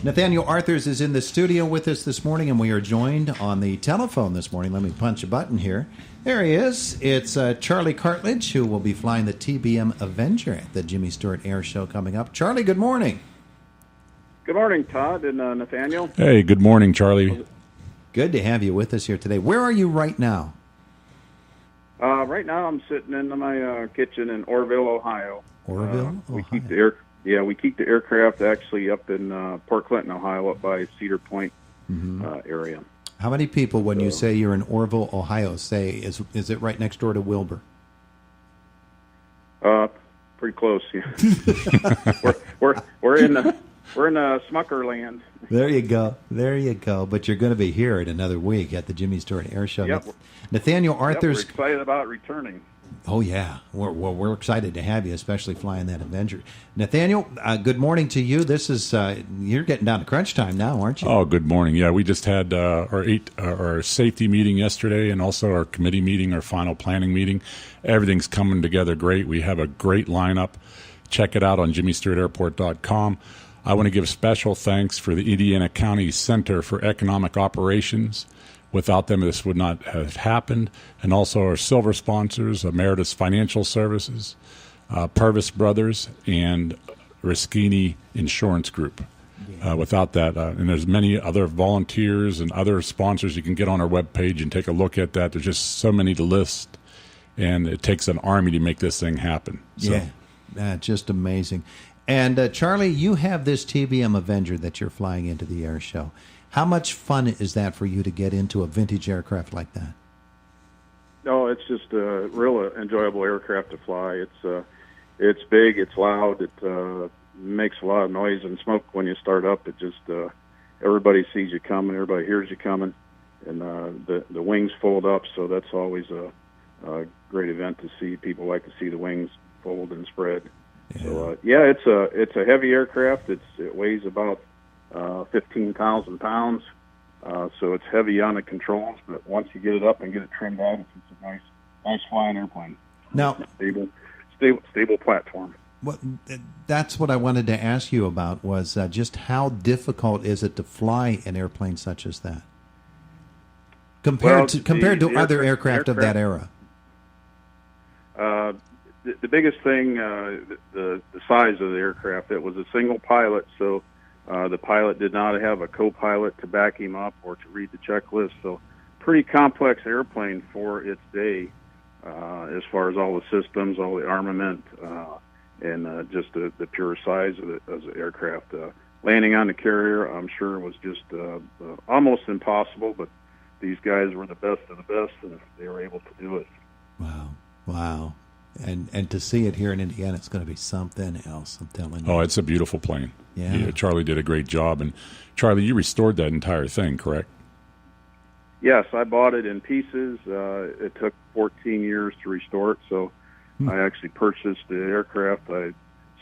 Nathaniel Arthurs is in the studio with us this morning, and we are joined on the telephone this morning. Let me punch a button here. There he is. It's Charlie Cartledge, who will be flying the TBM Avenger at the Jimmy Stewart Air Show coming up. Charlie, good morning. Good morning, Todd and Nathaniel. Hey, good morning, Charlie. Good to have you with us here today. Where are you right now? Right now, I'm sitting in my kitchen in Orrville, Ohio. Orrville, we Ohio. keep the aircraft actually up in Port Clinton, Ohio, up by Cedar Point area. How many people, when you say you're in Orrville, Ohio, say is it right next door to Wilbur? Pretty close. Yeah. we're in Smucker land. There you go. There you go. But you're going to be here in another week at the Jimmy Stewart Air Show. Yep. Nathaniel Arthurs. Yep, we're excited about returning. Oh, yeah. We're excited to have you, especially flying that Avenger. Nathaniel, good morning to you. This is you're getting down to crunch time now, aren't you? Oh, good morning. Yeah, we just had our safety meeting yesterday and also our committee meeting, our final planning meeting. Everything's coming together great. We have a great lineup. Check it out on jimmystewartairport.com. I want to give special thanks for the Indiana County Center for Economic Operations. Without them, this would not have happened. And also our silver sponsors, Emeritus Financial Services, Purvis Brothers, and Rischini Insurance Group. Without that, and there's many other volunteers and other sponsors you can get on our webpage and take a look at that. There's just so many to list, and it takes an army to make this thing happen. So. Yeah, just amazing. And Charlie, you have this TBM Avenger that you're flying into the air show. How much fun is that for you to get into a vintage aircraft like that? No, it's just a real enjoyable aircraft to fly. It's big, it's loud, it makes a lot of noise and smoke when you start up. It just everybody sees you coming, everybody hears you coming, and the wings fold up. So that's always a great event to see. People like to see the wings fold and spread. Yeah. So it's a heavy aircraft. It weighs about 15,000 pounds. So it's heavy on the controls, but once you get it up and get it trimmed out, it's a nice flying airplane. Now, stable platform. That's what I wanted to ask you about was just how difficult is it to fly an airplane such as that compared to other aircraft of that era? The biggest thing, the size of the aircraft. It was a single pilot, so the pilot did not have a co-pilot to back him up or to read the checklist. So pretty complex airplane for its day, as far as all the systems, all the armament, and just the pure size of the aircraft. Landing on the carrier, I'm sure, was just almost impossible, but these guys were the best of the best, and they were able to do it. Wow. And to see it here in Indiana, it's going to be something else, I'm telling you. Oh, it's a beautiful plane. Yeah. Charlie did a great job. And Charlie, you restored that entire thing, correct? Yes, I bought it in pieces. It took 14 years to restore it, so I actually purchased the aircraft. I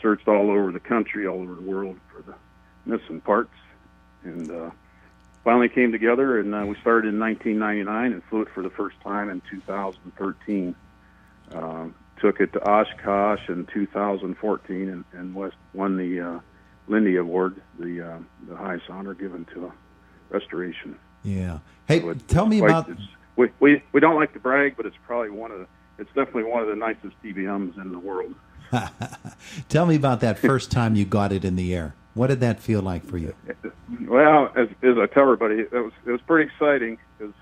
searched all over the country, all over the world for the missing parts, and finally came together, and we started in 1999 and flew it for the first time in 2013. Took it to Oshkosh in 2014 and won the Lindy Award, the highest honor given to restoration. Yeah. Hey, So tell me about. We don't like to brag, but it's definitely one of the nicest TBMs in the world. Tell me about that first time you got it in the air. What did that feel like for you? Well, as I tell everybody, it was pretty exciting because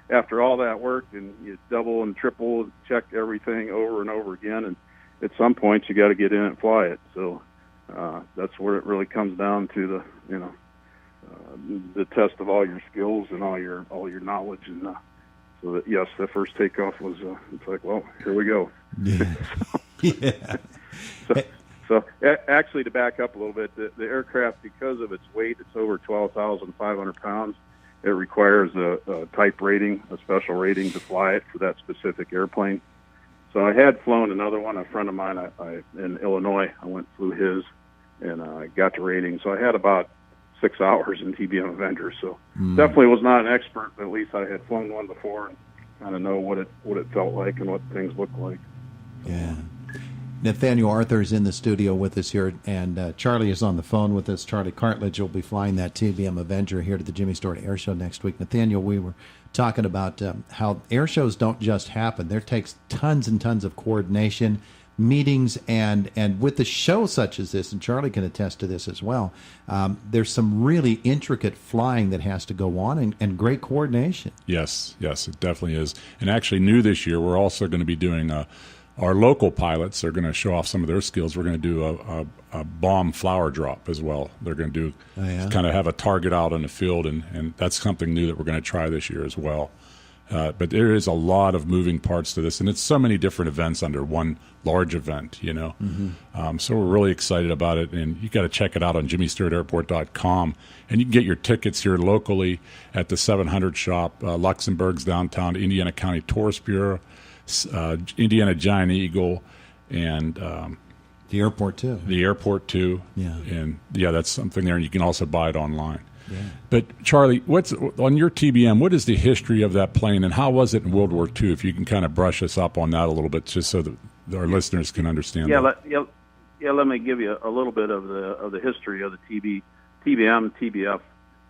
after all that work, and you double and triple check everything over and over again, and at some point you got to get in and fly it. So that's where it really comes down to the test of all your skills and all your knowledge, and so that yes, the first takeoff was it's like, well, here we go. Yeah. Yeah. So actually, to back up a little bit, the aircraft, because of its weight, it's over 12,500 pounds. It requires a type rating, a special rating to fly it for that specific airplane. So I had flown another one. A friend of mine in Illinois, I went and flew his, and I got the rating. So I had about 6 hours in TBM Avenger. So definitely was not an expert, but at least I had flown one before and kind of know what it felt like and what things looked like. Yeah. Nathaniel Arthur is in the studio with us here, and Charlie is on the phone with us. Charlie Cartledge will be flying that TBM Avenger here to the Jimmy Stewart Air Show next week. Nathaniel, we were talking about how air shows don't just happen. There takes tons and tons of coordination, meetings, and with the show such as this, and Charlie can attest to this as well, there's some really intricate flying that has to go on and great coordination. Yes, it definitely is. And actually new this year, we're also going to be doing our local pilots are going to show off some of their skills. We're going to do a bomb flower drop as well. They're going to do kind of have a target out in the field, and that's something new that we're going to try this year as well. But there is a lot of moving parts to this, and it's so many different events under one large event, you know. Mm-hmm. So we're really excited about it, and you got to check it out on JimmyStewartAirport.com. And you can get your tickets here locally at the 700 shop, Luxembourg's downtown, Indiana County Tourist Bureau, Indiana Giant Eagle, and the airport too. Yeah, and that's something there, and you can also buy it online. Yeah. But Charlie, what's on your TBM? What is the history of that plane, and how was it in World War II? If you can kind of brush us up on that a little bit, just so that our listeners can understand. Let me give you a little bit of the history of the TBF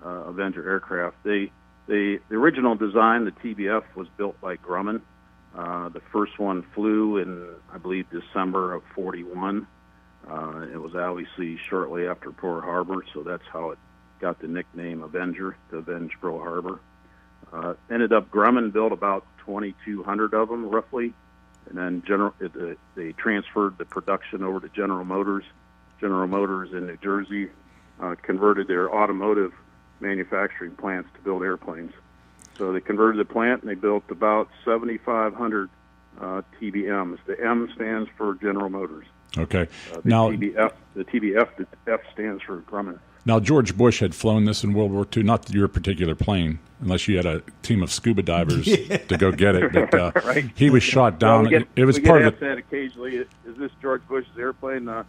Avenger aircraft. The original design, the TBF, was built by Grumman. The first one flew in, I believe, December of '41. It was obviously shortly after Pearl Harbor, so that's how it got the nickname Avenger, to avenge Pearl Harbor. Ended up, Grumman built about 2,200 of them, roughly, and then they transferred the production over to General Motors. General Motors in New Jersey converted their automotive manufacturing plants to build airplanes. So they converted the plant, and they built about 7,500 TBMs. The M stands for General Motors. Okay. The F stands for Grumman. Now, George Bush had flown this in World War II, not your particular plane, unless you had a team of scuba divers to go get it. But, right. He was shot down. Well, it was we part get of that occasionally. Is this George Bush's airplane? No,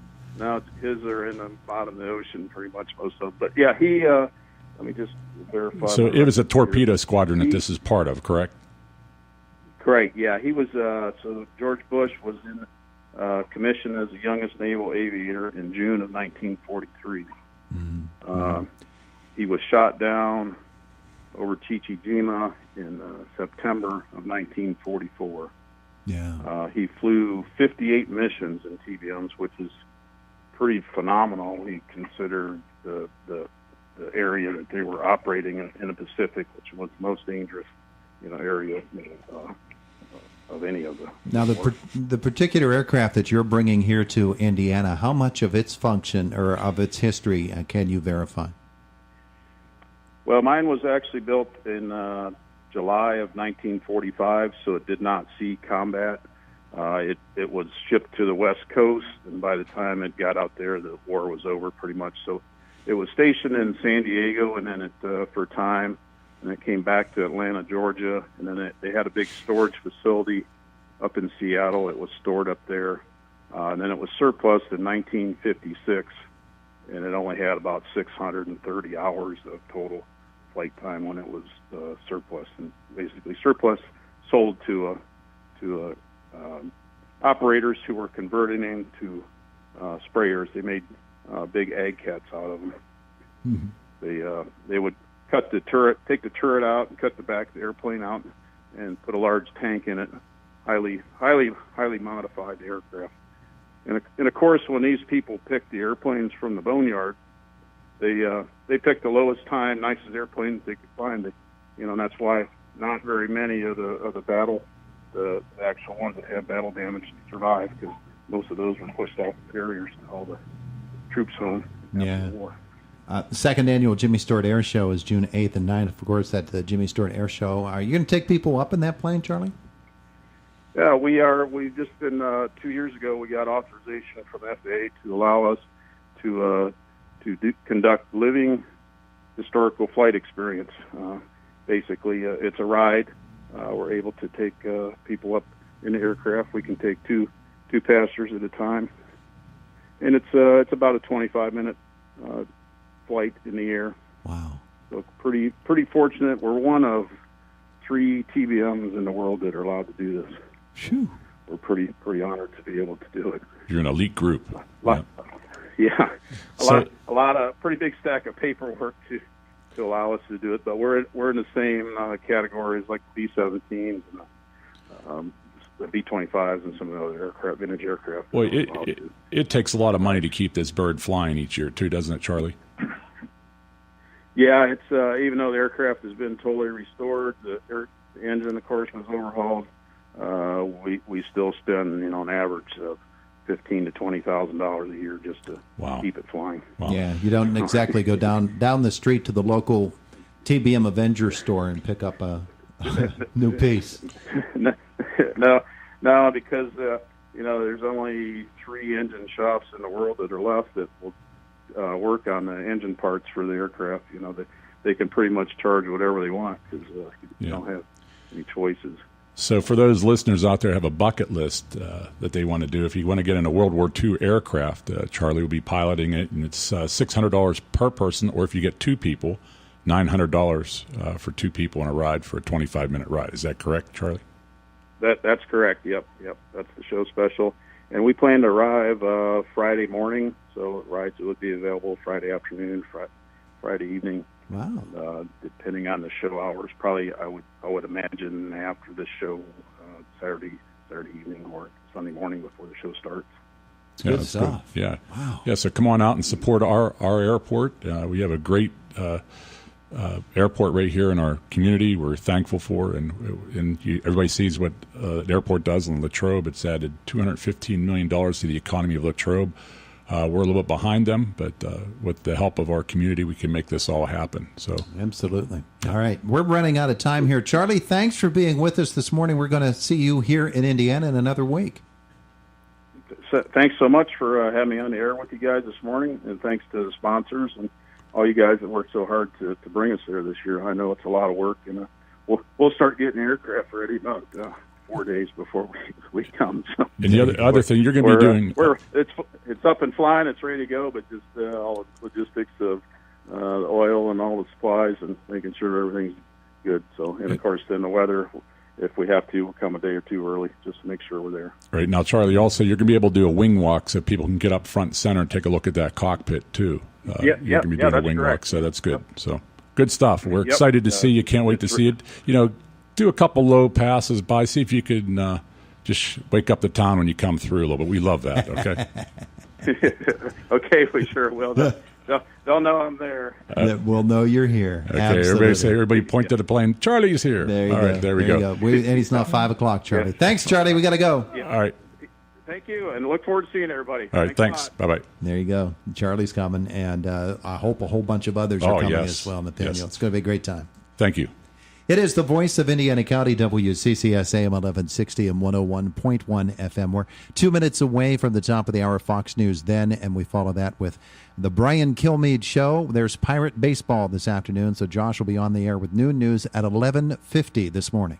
his are in the bottom of the ocean, pretty much, most of them. But yeah, he. Let me just verify. So it was a torpedo squadron that this is part of, correct? Correct. Yeah, he was. So George Bush was in commissioned as the youngest naval aviator in June of 1943. Mm-hmm. He was shot down over Chichijima in September of 1944. Yeah. He flew 58 missions in TBMs, which is pretty phenomenal. He considered the area that they were operating in the Pacific, which was the most dangerous, area of any of the. Now, the particular aircraft that you're bringing here to Indiana, how much of its function or of its history can you verify? Well, mine was actually built in July of 1945, so it did not see combat. It was shipped to the West Coast, and by the time it got out there, the war was over pretty much. So it was stationed in San Diego, and then for a time, and it came back to Atlanta, Georgia, and then they had a big storage facility up in Seattle. It was stored up there, and then it was surplused in 1956, and it only had about 630 hours of total flight time when it was surplus. And basically, surplus sold to operators who were converting into sprayers. They made big ag cats out of them. Mm-hmm. They would cut the turret, take the turret out, and cut the back of the airplane out, and put a large tank in it. Highly modified aircraft. And of course, when these people picked the airplanes from the boneyard, they picked the lowest time, nicest airplanes they could find. And that's why not very many of the actual ones that had battle damage survived, because most of those were pushed off the carriers to haul the troops home after the war. The second annual Jimmy Stewart Air Show is June 8th and 9th. Of course, at the Jimmy Stewart Air Show. Are you going to take people up in that plane, Charlie? Yeah, we are. We've just been 2 years ago. We got authorization from FAA to allow us to conduct living historical flight experience. Basically, it's a ride. We're able to take people up in the aircraft. We can take two passengers at a time, and it's about a 25-minute flight in the air. Wow! So pretty fortunate. We're one of 3 TBMs in the world that are allowed to do this. Phew. We're pretty honored to be able to do it. You're an elite group. Yeah, a lot of pretty big stack of paperwork to allow us to do it, but we're in the same categories like the B-17s and the B-25s and some of the other aircraft, vintage aircraft. Well, it takes a lot of money to keep this bird flying each year, too, doesn't it, Charlie? Yeah, it's even though the aircraft has been totally restored, the engine, of course, was overhauled. We still spend, an average of $15,000 to $20,000 a year just to keep it flying. Wow. Yeah, you don't exactly go down the street to the local TBM Avenger store and pick up a new piece. No, because there's only 3 engine shops in the world that are left that will work on the engine parts for the aircraft. They can pretty much charge whatever they want because you don't have any choices. So for those listeners out there who have a bucket list that they want to do, if you want to get in a World War II aircraft, Charlie will be piloting it, and it's $600 per person, or if you get 2 people, $900 for 2 people on a ride for a 25-minute ride. Is that correct, Charlie? That's correct. Yep. That's the show special. And we plan to arrive Friday morning, so rides would be available Friday afternoon, Friday evening. Wow. Depending on the show hours, probably I would imagine after the show, Saturday evening or Sunday morning before the show starts. Yeah, Good stuff. Good. Yeah. Wow. Yeah. So come on out and support our airport. We have a great airport right here in our community. We're thankful for, and everybody sees what the airport does in Latrobe. It's added $215 million to the economy of Latrobe. We're a little bit behind them, but with the help of our community, we can make this all happen. So absolutely. All right. We're running out of time here. Charlie, thanks for being with us this morning. We're going to see you here in Indiana in another week. So, thanks so much for having me on the air with you guys this morning, and thanks to the sponsors and all you guys that worked so hard to bring us there this year. I know it's a lot of work, and we'll start getting aircraft ready about 4 days before we come. So. And the other thing you're going to be doing, it's up and flying, it's ready to go, but just all the logistics of the oil and all the supplies and making sure everything's good. So, and of course, then the weather. If we have to, we'll come a day or 2 early just to make sure we're there. Right. Now, Charlie, also, you're going to be able to do a wing walk so people can get up front and center and take a look at that cockpit, too. You're going to be doing a wing walk, so that's good. Yep. So, good stuff. We're excited to see you. Can't wait to see it. Do a couple low passes by. See if you can just wake up the town when you come through a little bit. We love that, okay? Okay, we sure will. They'll know I'm there. We'll know you're here. Okay, Absolutely. everybody point to the plane. Charlie's here. There you All go. right, there we go. And it's not 5 o'clock, Charlie. Thanks, Charlie. We got to go. Yeah. All right. Thank you, and look forward to seeing everybody. All right, thanks. Bye-bye. There you go. Charlie's coming, and I hope a whole bunch of others are coming as well, Nathaniel. Yes. It's going to be a great time. Thank you. It is the voice of Indiana County, WCCS AM 1160 and 101.1 FM. We're 2 minutes away from the top of the hour, Fox News then, and we follow that with the Brian Kilmeade Show. There's Pirate Baseball this afternoon, so Josh will be on the air with noon news at 11:50 this morning.